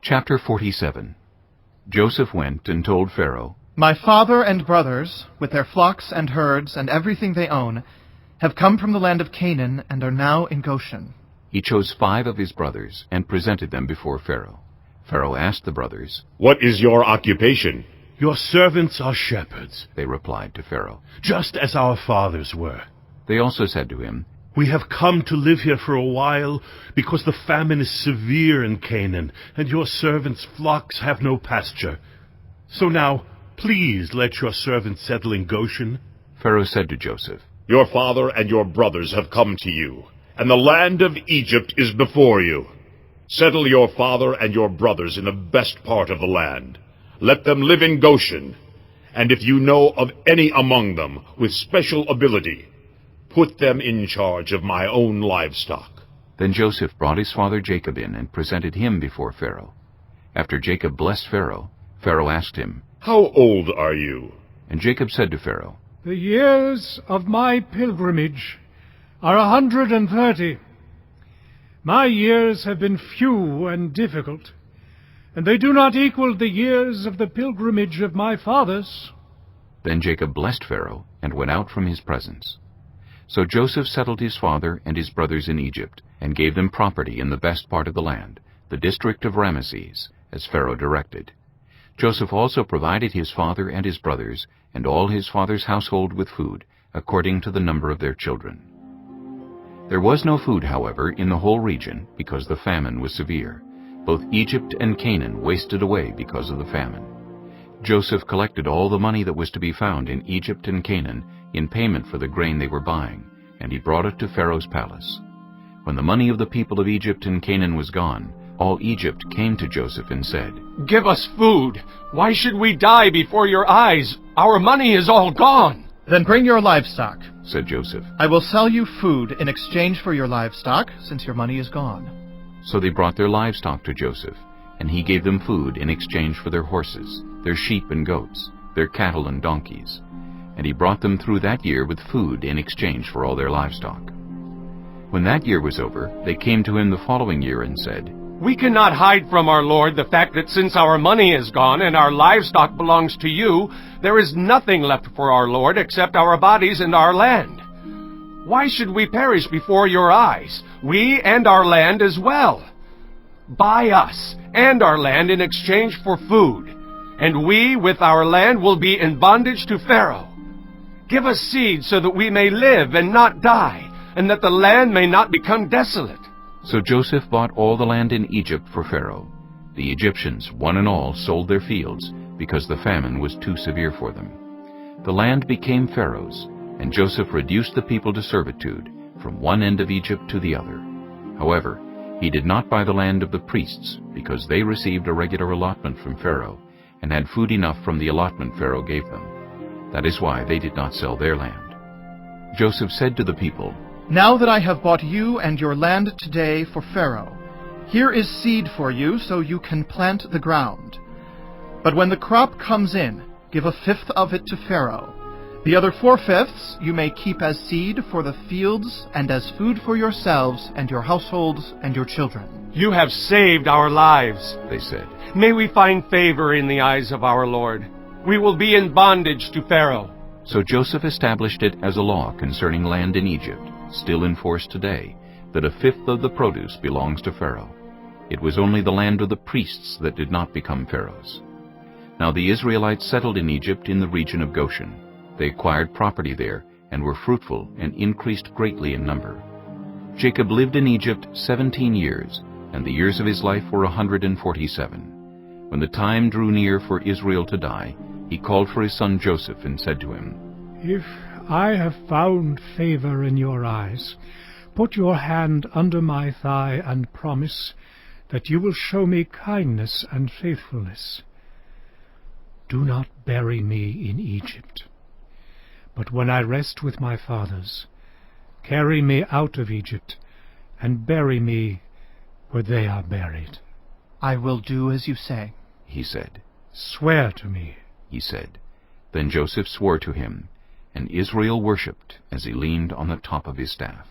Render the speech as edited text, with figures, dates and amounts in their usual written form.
Chapter 47. Joseph went and told Pharaoh, "My father and brothers, with their flocks and herds and everything they own, have come from the land of Canaan and are now in Goshen." He chose 5 of his brothers and presented them before Pharaoh. Pharaoh asked the brothers, "What is your occupation?" "Your servants are shepherds," they replied to Pharaoh. "just as our fathers were. They also said to him, We have come to live here for a while because the famine is severe in Canaan, and your servants' flocks have no pasture. So now, please let your servants settle in Goshen." Pharaoh said to Joseph, "Your father and your brothers have come to you, and the land of Egypt is before you. Settle your father and your brothers in the best part of the land. Let them live in Goshen, and if you know of any among them with special ability, put them in charge of my own livestock." Then Joseph brought his father Jacob in and presented him before Pharaoh. After Jacob blessed Pharaoh, Pharaoh asked him, "How old are you?" And Jacob said to Pharaoh, "The years of my pilgrimage are 130. My years have been few and difficult, and they do not equal the years of the pilgrimage of my fathers." Then Jacob blessed Pharaoh and went out from his presence. So Joseph settled his father and his brothers in Egypt, and gave them property in the best part of the land, the district of Ramesses, as Pharaoh directed. Joseph also provided his father and his brothers, and all his father's household with food, according to the number of their children. There was no food, however, in the whole region, because the famine was severe. Both Egypt and Canaan wasted away because of the famine. Joseph collected all the money that was to be found in Egypt and Canaan in payment for the grain they were buying, and he brought it to Pharaoh's palace. When the money of the people of Egypt and Canaan was gone, all Egypt came to Joseph and said, "Give us food. Why should we die before your eyes? Our money is all gone." "Then bring your livestock," said Joseph. "I will sell you food in exchange for your livestock, since your money is gone." So they brought their livestock to Joseph, and he gave them food in exchange for their horses, their sheep and goats, their cattle and donkeys. And he brought them through that year with food in exchange for all their livestock. When that year was over, they came to him the following year and said, "We cannot hide from our Lord the fact that since our money is gone and our livestock belongs to you, there is nothing left for our Lord except our bodies and our land. Why should we perish before your eyes, we and our land as well? Buy us and our land in exchange for food, and we with our land will be in bondage to Pharaoh. Give us seed so that we may live and not die, and that the land may not become desolate." So Joseph bought all the land in Egypt for Pharaoh. The Egyptians, one and all, sold their fields, because the famine was too severe for them. The land became Pharaoh's, and Joseph reduced the people to servitude, from one end of Egypt to the other. However, he did not buy the land of the priests, because they received a regular allotment from Pharaoh, and had food enough from the allotment Pharaoh gave them. That is why they did not sell their land. Joseph said to the people, "Now that I have bought you and your land today for Pharaoh, here is seed for you so you can plant the ground. But when the crop comes in, give 1/5 of it to Pharaoh. The other 4/5 you may keep as seed for the fields and as food for yourselves and your households and your children." "You have saved our lives," they said. "May we find favor in the eyes of our Lord. We will be in bondage to Pharaoh." So Joseph established it as a law concerning land in Egypt, still in force today, that 1/5 of the produce belongs to Pharaoh. It was only the land of the priests that did not become Pharaoh's. Now the Israelites settled in Egypt in the region of Goshen. They acquired property there, and were fruitful and increased greatly in number. Jacob lived in Egypt 17 years, and the years of his life were 147. When the time drew near for Israel to die, he called for his son Joseph and said to him, "If I have found favor in your eyes, put your hand under my thigh and promise that you will show me kindness and faithfulness. Do not bury me in Egypt, but when I rest with my fathers, carry me out of Egypt and bury me where they are buried." "I will do as you say," he said. "Swear to me," he said. Then Joseph swore to him, and Israel worshipped as he leaned on the top of his staff.